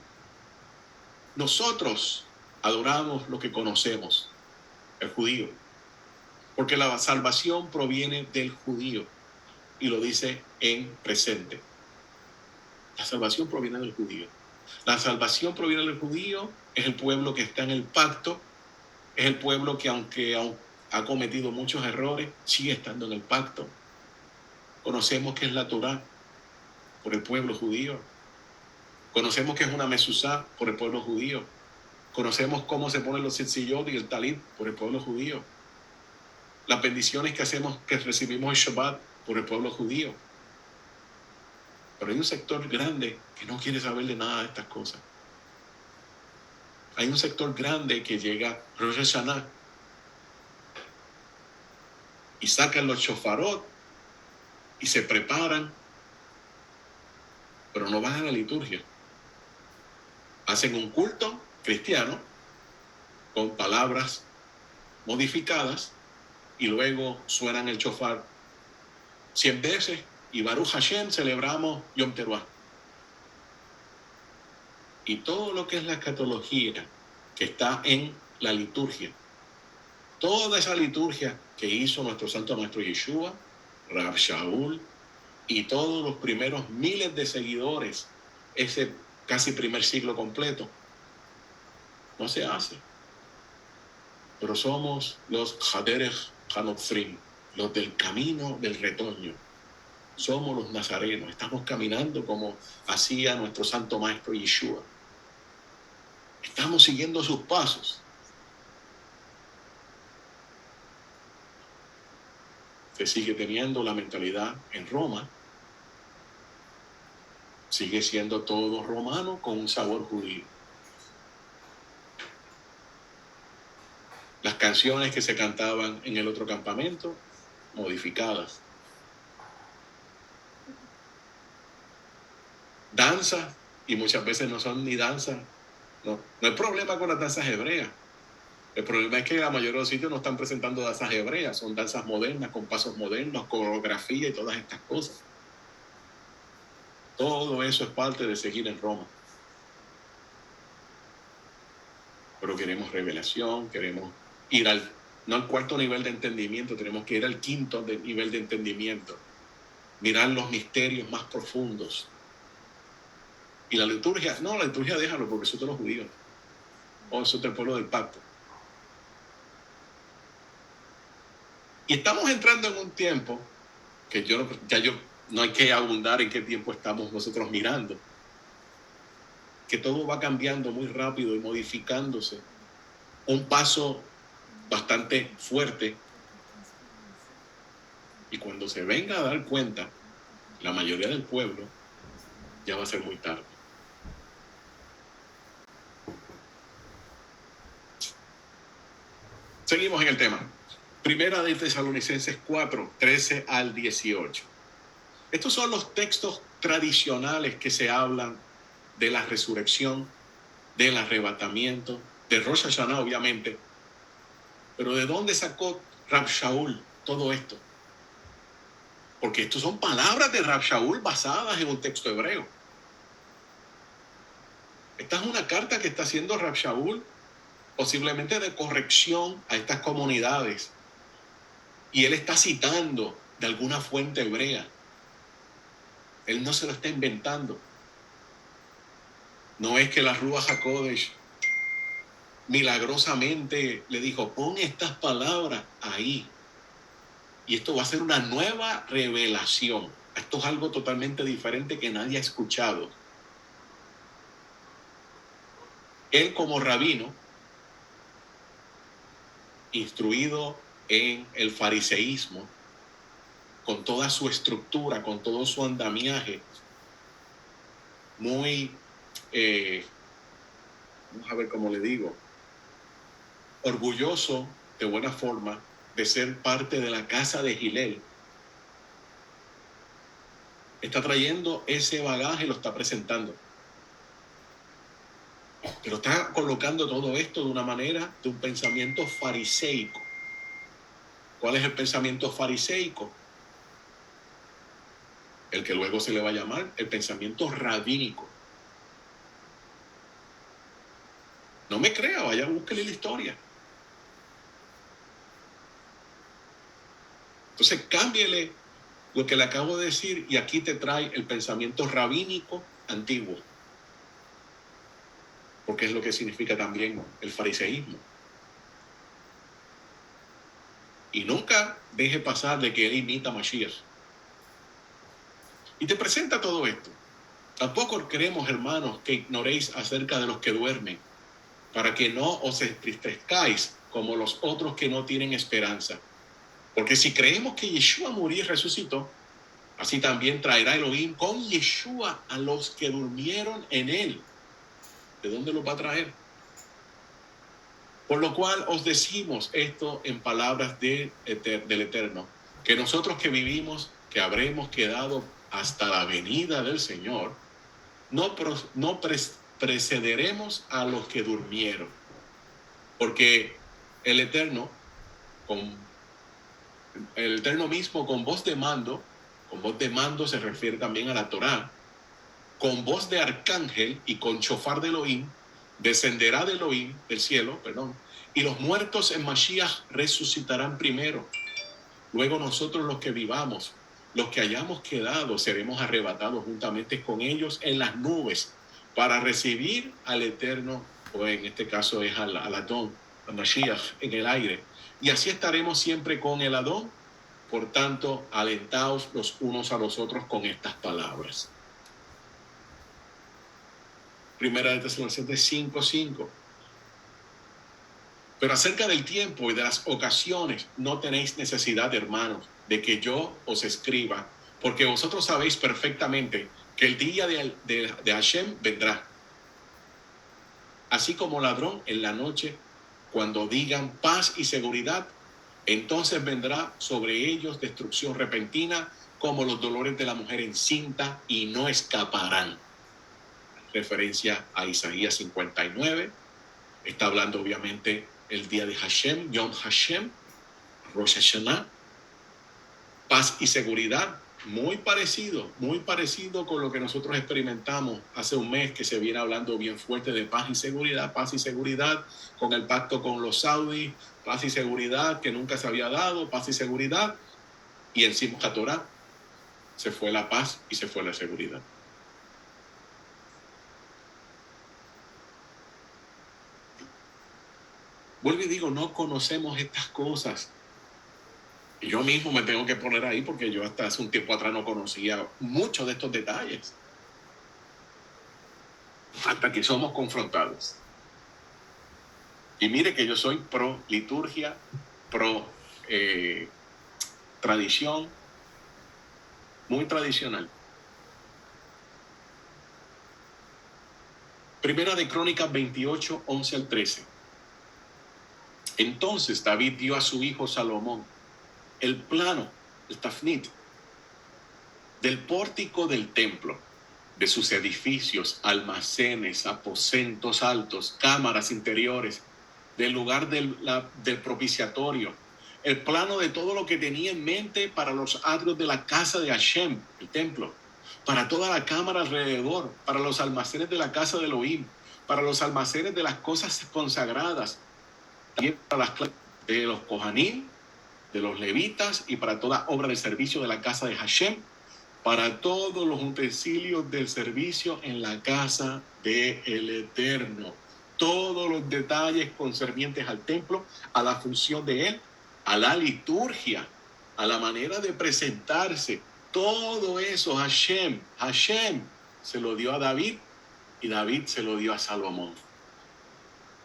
Nosotros adoramos lo que conocemos, el judío. Porque la salvación proviene del judío. Y lo dice en presente. La salvación proviene del judío. La salvación proviene del judío, es el pueblo que está en el pacto, es el pueblo que aunque ha cometido muchos errores, sigue estando en el pacto. Conocemos que es la Torá por el pueblo judío. Conocemos que es una mezuzá por el pueblo judío. Conocemos cómo se ponen los tzitziyot y el talit por el pueblo judío. Las bendiciones que recibimos en Shabbat por el pueblo judío. Pero hay un sector grande que no quiere saber de nada de estas cosas. Hay un sector grande que llega Rosh Hashanah y sacan los shofarot y se preparan, pero no van a la liturgia. Hacen un culto cristiano con palabras modificadas y luego suenan el shofar 100 veces y Baruch Hashem celebramos Yom Teruah. Y todo lo que es la escatología que está en la liturgia, toda esa liturgia que hizo nuestro santo maestro Yeshua, Rab Shaul y todos los primeros miles de seguidores, ese casi primer siglo completo, no se hace. Pero somos los Haderech Hanotzrim, los del camino del retoño. Somos los nazarenos, estamos caminando como hacía nuestro santo maestro Yeshua. Estamos siguiendo sus pasos. Se sigue teniendo la mentalidad en Roma. Sigue siendo todo romano con un sabor judío. Las canciones que se cantaban en el otro campamento, modificadas. Danzas, y muchas veces no son ni danzas. No hay problema con las danzas hebreas. El problema es que la mayoría de los sitios no están presentando danzas hebreas, son danzas modernas, con pasos modernos, coreografía y todas estas cosas. Todo eso es parte de seguir en Roma. Pero queremos revelación, queremos ir no al cuarto nivel de entendimiento, tenemos que ir al quinto nivel de entendimiento. Mirar los misterios más profundos. Y la liturgia, no, la liturgia déjalo porque son de los judíos. nosotros el pueblo del pacto. Y estamos entrando en un tiempo que yo no hay que abundar en qué tiempo estamos nosotros mirando, que todo va cambiando muy rápido y modificándose. Un paso bastante fuerte. Y cuando se venga a dar cuenta, la mayoría del pueblo, ya va a ser muy tarde. Seguimos en el tema. Primera de Tesalonicenses 4, 13 al 18. Estos son los textos tradicionales que se hablan de la resurrección, del arrebatamiento, de Rosh Hashanah, obviamente. Pero ¿de dónde sacó Rab Shaul todo esto? Porque estos son palabras de Rab Shaul basadas en un texto hebreo. Esta es una carta que está haciendo Rab Shaul, posiblemente de corrección a estas comunidades. Y él está citando de alguna fuente hebrea. Él no se lo está inventando. No es que la Ruach HaKodesh milagrosamente le dijo, pon estas palabras ahí. Y esto va a ser una nueva revelación. Esto es algo totalmente diferente que nadie ha escuchado. Él como rabino, instruido en el fariseísmo, con toda su estructura, con todo su andamiaje, muy, vamos a ver cómo le digo, orgulloso de buena forma de ser parte de la casa de Gilel, está trayendo ese bagaje y lo está presentando. Pero está colocando todo esto de una manera, de un pensamiento fariseico. ¿Cuál es el pensamiento fariseico? El que luego se le va a llamar el pensamiento rabínico. No me crea, vaya, búsquele la historia. Entonces, cámbiele lo que le acabo de decir y aquí te trae el pensamiento rabínico antiguo. Porque es lo que significa también el fariseísmo. Y nunca deje pasar de que él imita a Mashiach. Y te presenta todo esto. Tampoco queremos, hermanos, que ignoréis acerca de los que duermen, para que no os entristezcáis como los otros que no tienen esperanza. Porque si creemos que Yeshua murió y resucitó, así también traerá Elohim con Yeshua a los que durmieron en él. ¿De dónde los va a traer? Por lo cual os decimos esto en palabras del Eterno, que nosotros que vivimos, que habremos quedado hasta la venida del Señor, no precederemos a los que durmieron. Porque el Eterno mismo con voz de mando se refiere también a la Torá, con voz de arcángel y con shofar de Elohim, descenderá de Elohim, del cielo, y los muertos en Mashiach resucitarán primero. Luego nosotros los que vivamos, los que hayamos quedado, seremos arrebatados juntamente con ellos en las nubes para recibir al Eterno, o en este caso es al Adón, a Mashiach, en el aire. Y así estaremos siempre con el Adón. Por tanto, alentaos los unos a los otros con estas palabras. Primera de Tesalonicenses 5:5. Pero acerca del tiempo y de las ocasiones no tenéis necesidad, hermanos, de que yo os escriba, porque vosotros sabéis perfectamente que el día de Hashem vendrá. Así como ladrón en la noche, cuando digan paz y seguridad, entonces vendrá sobre ellos destrucción repentina, como los dolores de la mujer encinta, y no escaparán. Referencia a Isaías 59. Está hablando obviamente el día de Hashem, Yom Hashem, Rosh Hashanah. Paz y seguridad, muy parecido con lo que nosotros experimentamos hace un mes, que se viene hablando bien fuerte de paz y seguridad con el pacto con los saudíes, paz y seguridad que nunca se había dado, paz y seguridad, y en Simchat Torah se fue la paz y se fue la seguridad. Vuelvo y digo, no conocemos estas cosas. Y yo mismo me tengo que poner ahí porque yo hasta hace un tiempo atrás no conocía muchos de estos detalles. Hasta que somos confrontados. Y mire que yo soy pro liturgia, pro tradición, muy tradicional. Primera de Crónicas 28, 11 al 13. Entonces David dio a su hijo Salomón el plano, el tafnit, del pórtico del templo, de sus edificios, almacenes, aposentos altos, cámaras interiores, del lugar del propiciatorio, el plano de todo lo que tenía en mente para los atrios de la casa de Hashem, el templo, para toda la cámara alrededor, para los almacenes de la casa de Elohim, para los almacenes de las cosas consagradas, también para las de los Kohanim, de los levitas y para toda obra de servicio de la casa de Hashem, para todos los utensilios del servicio en la casa del Eterno. Todos los detalles concernientes al templo, a la función de él, a la liturgia, a la manera de presentarse. Todo eso Hashem se lo dio a David y David se lo dio a Salomón.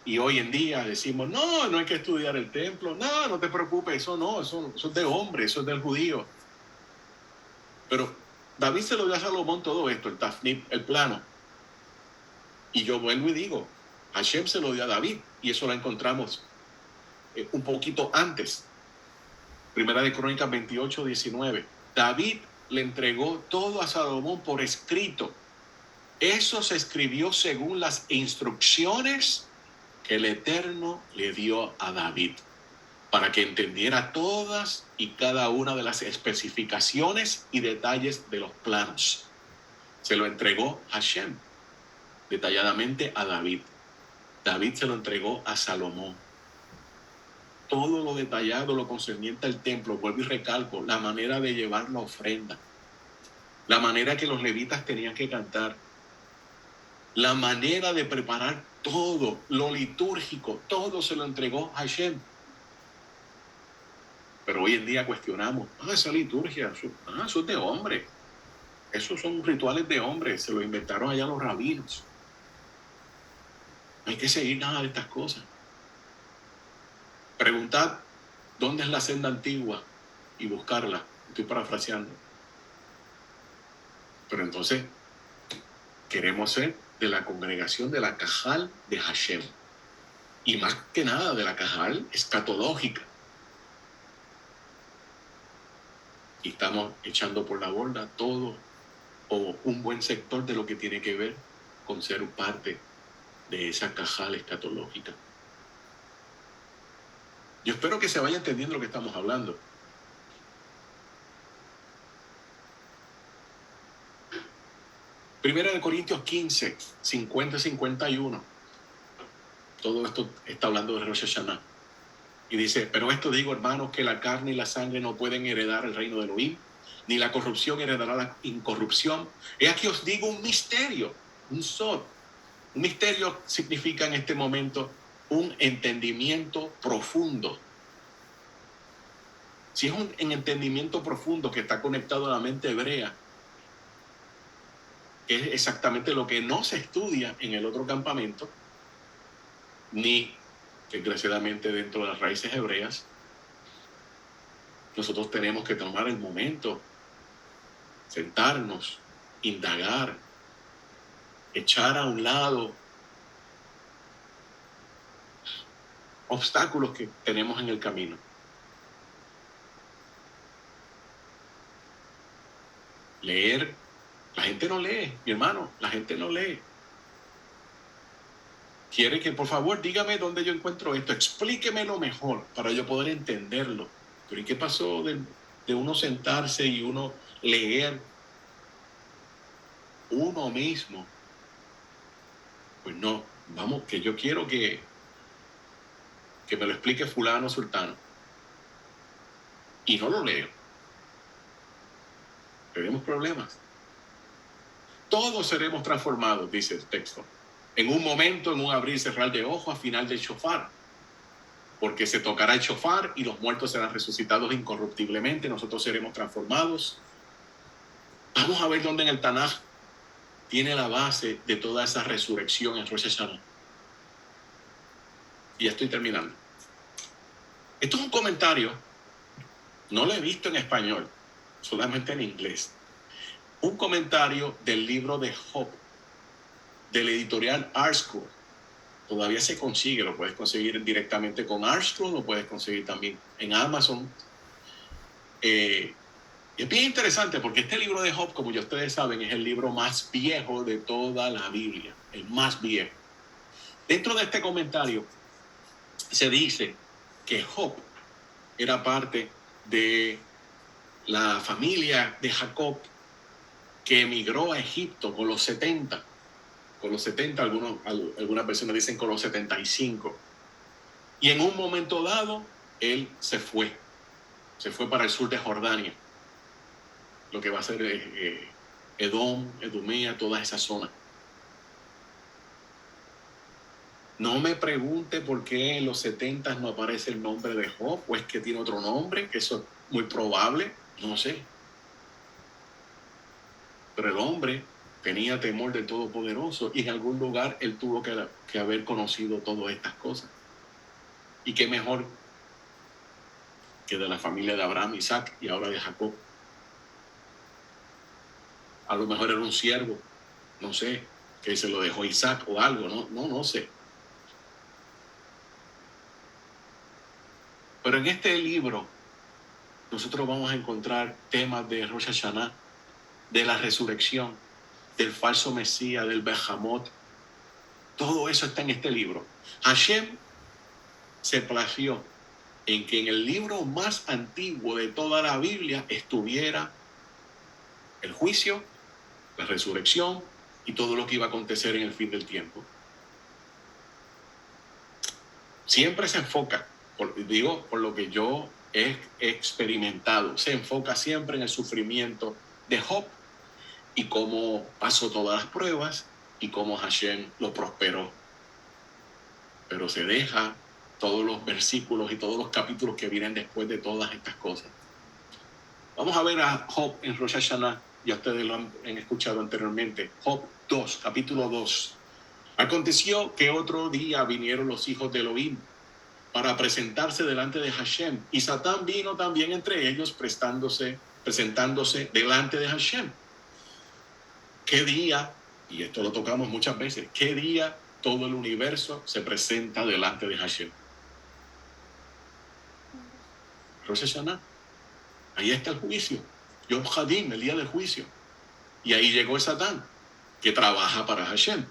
Y hoy en día decimos, no hay que estudiar el templo, no te preocupes, eso es de hombre, eso es del judío. Pero David se lo dio a Salomón todo esto, el tafnit, el plano. Y yo vuelvo y digo, Hashem se lo dio a David, y eso lo encontramos un poquito antes. Primera de Crónicas 28, 19. David le entregó todo a Salomón por escrito. Eso se escribió según las instrucciones que el Eterno le dio a David, para que entendiera todas y cada una de las especificaciones y detalles de los planos. Se lo entregó Hashem detalladamente a David. David se lo entregó a Salomón. Todo lo detallado, lo concerniente al templo, vuelvo y recalco, la manera de llevar la ofrenda, la manera que los levitas tenían que cantar, la manera de preparar todo, lo litúrgico, todo se lo entregó a Hashem. Pero hoy en día cuestionamos, esa liturgia, eso es de hombre. Esos son rituales de hombre, se lo inventaron allá los rabinos. No hay que seguir nada de estas cosas. Preguntad dónde es la senda antigua y buscarla. Estoy parafraseando. Pero entonces queremos ser de la congregación de la Cajal de Hashem. Y más que nada de la Cajal escatológica. Y estamos echando por la borda todo o un buen sector de lo que tiene que ver con ser parte de esa Cajal escatológica. Yo espero que se vaya entendiendo lo que estamos hablando. Primera de Corintios 15, 50-51. Todo esto está hablando de Rosh Hashanah. Y dice, pero esto digo, hermanos, que la carne y la sangre no pueden heredar el reino de Elohim, ni la corrupción heredará la incorrupción. He aquí os digo un misterio, un sod. Un misterio significa en este momento un entendimiento profundo. Si es un entendimiento profundo que está conectado a la mente hebrea, es exactamente lo que no se estudia en el otro campamento, ni desgraciadamente dentro de las raíces hebreas. Nosotros tenemos que tomar el momento, sentarnos, indagar, echar a un lado obstáculos que tenemos en el camino. Leer. La gente no lee, mi hermano, la gente no lee. Quiere que, por favor, dígame dónde yo encuentro esto, explíquemelo mejor para yo poder entenderlo. Pero ¿y qué pasó de uno sentarse y uno leer uno mismo? Pues no, vamos, que yo quiero que me lo explique fulano, sultano. Y no lo leo. Tenemos problemas. Todos seremos transformados, dice el texto. En un momento, en un abrir y cerrar de ojos, a final del shofar. porque se tocará el shofar y los muertos serán resucitados incorruptiblemente, nosotros seremos transformados. Vamos a ver dónde en el Tanaj tiene la base de toda esa resurrección en Rosh Hashanah. Y ya estoy terminando. Esto es un comentario, no lo he visto en español, solamente en inglés. Un comentario del libro de Job, del editorial ArtScroll. Todavía se consigue, lo puedes conseguir directamente con ArtScroll, lo puedes conseguir también en Amazon. Y es bien interesante porque este libro de Job, como ya ustedes saben, es el libro más viejo de toda la Biblia, el más viejo. Dentro de este comentario se dice que Job era parte de la familia de Jacob que emigró a Egipto con los 70. Con los 70, algunas personas dicen con los 75. Y en un momento dado, él se fue para el sur de Jordania, lo que va a ser Edom, Edumea, toda esa zona. No me pregunte por qué en los 70 no aparece el nombre de Job, o es que tiene otro nombre, que eso es muy probable, no sé. Pero el hombre tenía temor del Todopoderoso y en algún lugar él tuvo que haber conocido todas estas cosas. Y qué mejor que de la familia de Abraham, Isaac y ahora de Jacob. A lo mejor era un siervo, no sé, que se lo dejó Isaac o algo, no sé. Pero en este libro nosotros vamos a encontrar temas de Rosh Hashanah, de la resurrección, del falso Mesías, del Behamot. Todo eso está en este libro. Hashem se plació en que en el libro más antiguo de toda la Biblia estuviera el juicio, la resurrección y todo lo que iba a acontecer en el fin del tiempo. Siempre se enfoca, por lo que yo he experimentado, se enfoca siempre en el sufrimiento de Job y cómo pasó todas las pruebas y cómo Hashem lo prosperó. Pero se deja todos los versículos y todos los capítulos que vienen después de todas estas cosas. Vamos a ver a Job en Rosh Hashanah, ya ustedes lo han escuchado anteriormente. Job 2, capítulo 2. Aconteció que otro día vinieron los hijos de Elohim para presentarse delante de Hashem, y Satán vino también entre ellos presentándose delante de Hashem. ¿Qué día? Y esto lo tocamos muchas veces. ¿Qué día todo el universo se presenta delante de Hashem? Rosh Hashanah. Ahí está el juicio. Yom Hadim, el día del juicio. Y ahí llegó el Satán, que trabaja para Hashem.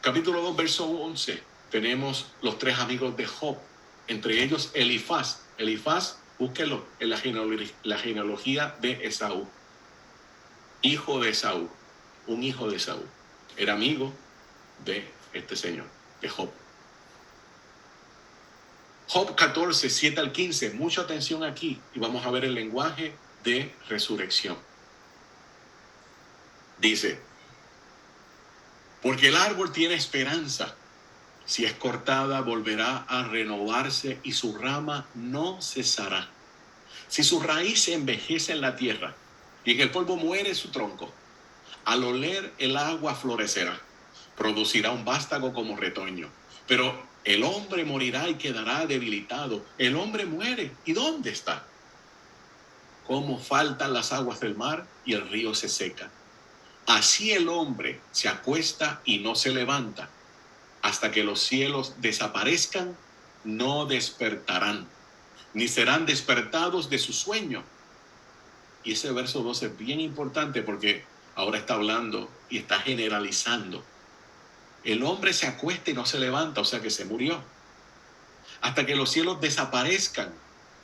Capítulo 2, verso 11. Tenemos los tres amigos de Job. Entre ellos Elifaz. Elifaz, búsquelo en la genealogía de Esaú. Hijo de Esaú. Un hijo de Esaú. Era amigo de este señor, de Job. Job 14, 7 al 15. Mucha atención aquí y vamos a ver el lenguaje de resurrección. Dice: porque el árbol tiene esperanza. Si es cortada, volverá a renovarse y su rama no cesará. Si su raíz envejece en la tierra y en el polvo muere su tronco, al oler el agua florecerá. Producirá un vástago como retoño. Pero el hombre morirá y quedará debilitado. El hombre muere. ¿Y dónde está? Como faltan las aguas del mar y el río se seca. Así el hombre se acuesta y no se levanta. Hasta que los cielos desaparezcan, no despertarán, ni serán despertados de su sueño. Y ese verso 12 es bien importante porque ahora está hablando y está generalizando. El hombre se acuesta y no se levanta, o sea que se murió. Hasta que los cielos desaparezcan.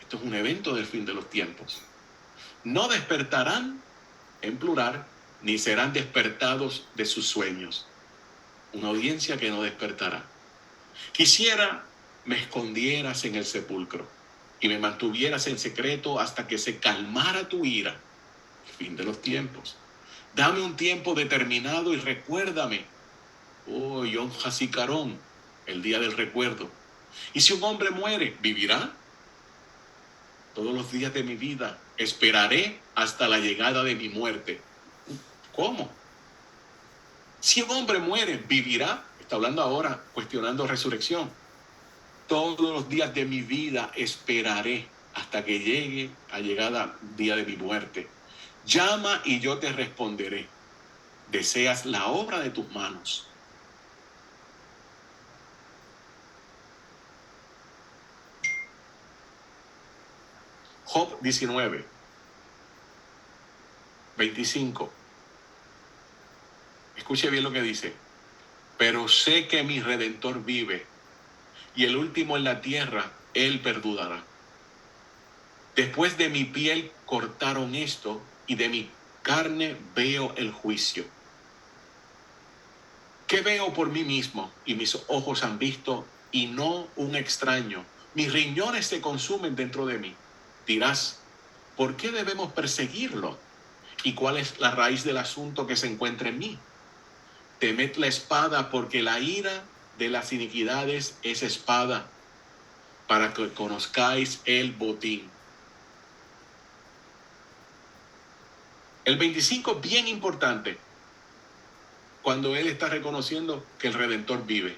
Esto es un evento del fin de los tiempos. No despertarán, en plural, ni serán despertados de sus sueños. Una audiencia que no despertará. Quisiera me escondieras en el sepulcro y me mantuvieras en secreto hasta que se calmara tu ira. Fin de los tiempos. Dame un tiempo determinado y recuérdame. Oh, Yom Hasikaron, el día del recuerdo. Y si un hombre muere, ¿vivirá? Todos los días de mi vida esperaré hasta la llegada de mi muerte. ¿Cómo? Si un hombre muere, ¿vivirá? Está hablando ahora, cuestionando resurrección. Todos los días de mi vida esperaré hasta que llegue a llegada día de mi muerte. Llama y yo te responderé. Deseas la obra de tus manos. Job 19, 25. Escuche bien lo que dice. Pero sé que mi Redentor vive, y el último en la tierra, él perdurará. Después de mi piel cortaron esto, y de mi carne veo el juicio. ¿Qué veo por mí mismo? Y mis ojos han visto, y no un extraño. Mis riñones se consumen dentro de mí. Dirás, ¿por qué debemos perseguirlo? ¿Y cuál es la raíz del asunto que se encuentra en mí? Temed la espada, porque la ira de las iniquidades es espada, para que conozcáis el botín. El 25, bien importante, cuando él está reconociendo que el Redentor vive.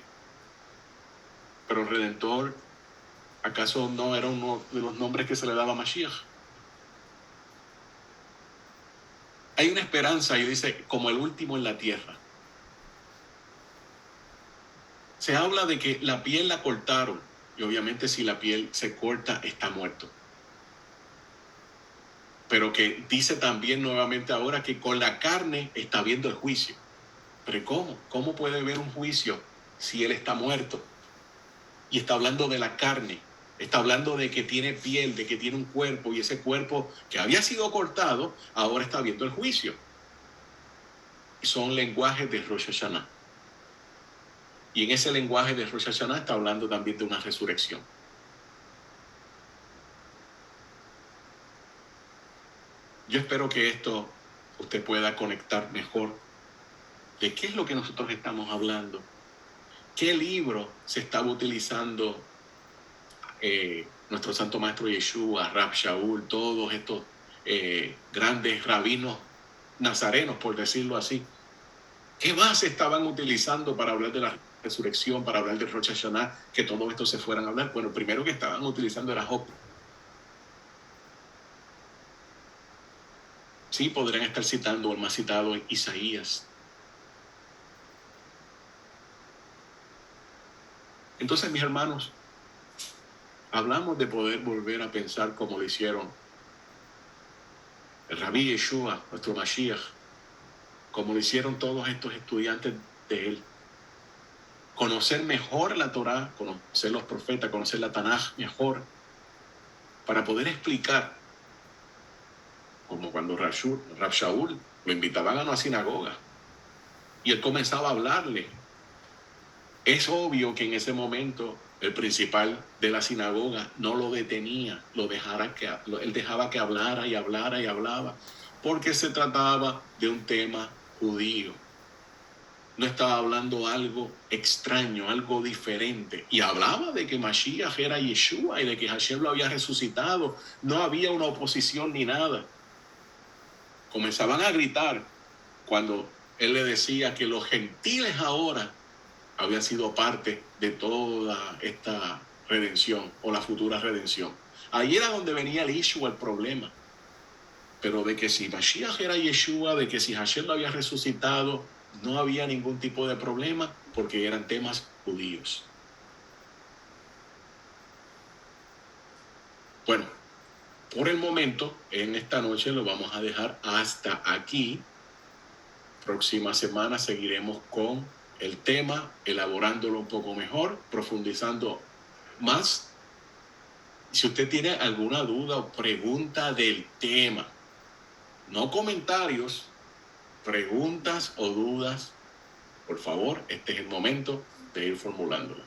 Pero el Redentor, ¿acaso no era uno de los nombres que se le daba a Mashiach? Hay una esperanza, y dice, como el último en la tierra. Se habla de que la piel la cortaron, y obviamente si la piel se corta, está muerto. Pero que dice también nuevamente ahora que con la carne está viendo el juicio. Pero ¿cómo? ¿Cómo puede ver un juicio si él está muerto? Y está hablando de la carne, está hablando de que tiene piel, de que tiene un cuerpo, y ese cuerpo que había sido cortado, ahora está viendo el juicio. Y son lenguajes de Rosh Hashanah. Y en ese lenguaje de Rosh Hashanah está hablando también de una resurrección. Yo espero que esto usted pueda conectar mejor de qué es lo que nosotros estamos hablando. ¿Qué libro se estaba utilizando nuestro santo maestro Yeshua, Rab Shaul, todos estos grandes rabinos nazarenos, por decirlo así? ¿Qué base estaban utilizando para hablar de la resurrección, para hablar de Rosh Hashanah, que todos estos se fueran a hablar? Bueno, el primero que estaban utilizando era Job. Sí, podrían estar citando el más citado en Isaías. Entonces, mis hermanos, hablamos de poder volver a pensar como lo hicieron el Rabí Yeshua, nuestro Mashiach, como lo hicieron todos estos estudiantes de él. Conocer mejor la Torá, conocer los profetas, conocer la Tanaj mejor, para poder explicar, como cuando Rab Shaul lo invitaban a una sinagoga y él comenzaba a hablarle. Es obvio que en ese momento el principal de la sinagoga no lo detenía, él dejaba que hablara y hablara y hablaba, porque se trataba de un tema judío. No estaba hablando algo extraño, algo diferente. Y hablaba de que Mashiach era Yeshua y de que Hashem lo había resucitado. No había una oposición ni nada. Comenzaban a gritar cuando él le decía que los gentiles ahora habían sido parte de toda esta redención o la futura redención. Ahí era donde venía el issue, el problema. Pero de que si Mashiach era Yeshua, de que si Hashem lo había resucitado, no había ningún tipo de problema porque eran temas judíos. Bueno, por el momento, en esta noche lo vamos a dejar hasta aquí. Próxima semana seguiremos con el tema, elaborándolo un poco mejor, profundizando más. Si usted tiene alguna duda o pregunta del tema, no comentarios, preguntas o dudas, por favor, este es el momento de ir formulándola.